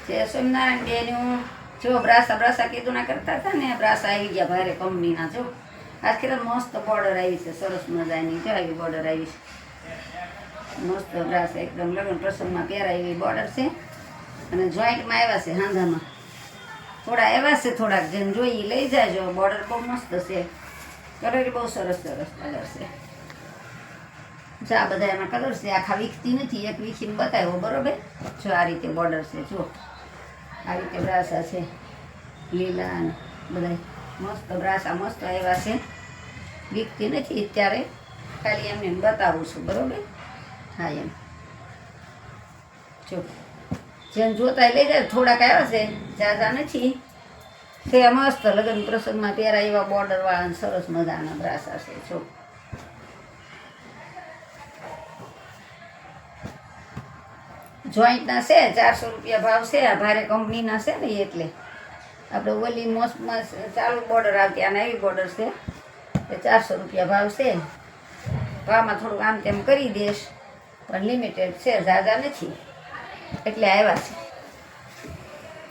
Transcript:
જે સ્વામિનારાયણ બેનું જો બ્રાસા કીધું ના કરતા હતા ને, બ્રાસા આવી ગયા ભારે કંપનીના. જો આજ ખેતર મસ્ત બોર્ડર આવી છે, સરસ મજાની. જો આવી બોર્ડર આવી છે મસ્ત બ્રાસા, એકદમ લગ્ન પ્રસંગમાં પહેરાય એવી બોર્ડર છે. અને જોઈન્ટમાં આવ્યા છે હાંધામાં, થોડા આવ્યા છે, થોડાક જેમ જોઈ લઈ જાજો. બોર્ડર બહુ મસ્ત છે, કલર બહુ સરસ સરસ કલર છે. જો આ બધા એમાં કલર છે, આખા વીખતી નથી, એક વીખીને બતાવ્યો બરોબર. જો આ રીતે બોર્ડર છે, જો આ રીતે બ્રાસા છે, લીલા અને બધા મસ્ત બ્રાસા મસ્ત આવ્યા છે. વીખતી નથી અત્યારે, ખાલી એમને બતાવું છું બરોબર. હા એમ જો જેમ જોતા લઈ જાય. થોડાક આવ્યા છે, જાજા નથી. તે મસ્ત લગ્ન પ્રસંગમાં પહેરાય એવા બોર્ડરવાળા સરસ મજાના બ્રાસા છે. જો જોઈન્ટના છે, 400 રૂપિયા ભાવ છે. આ ભારે કંપનીના છે ને એટલે આપણે ઓલી મોસ્ટમાં ચાલુ બોર્ડર આવતી, આના એવી બોર્ડર છે એ 400 રૂપિયા ભાવ છે. ભાવમાં થોડુંક આમ તેમ કરી દઈશ, પણ લિમિટેડ છે, ઝાઝા નથી એટલે આવ્યા છે.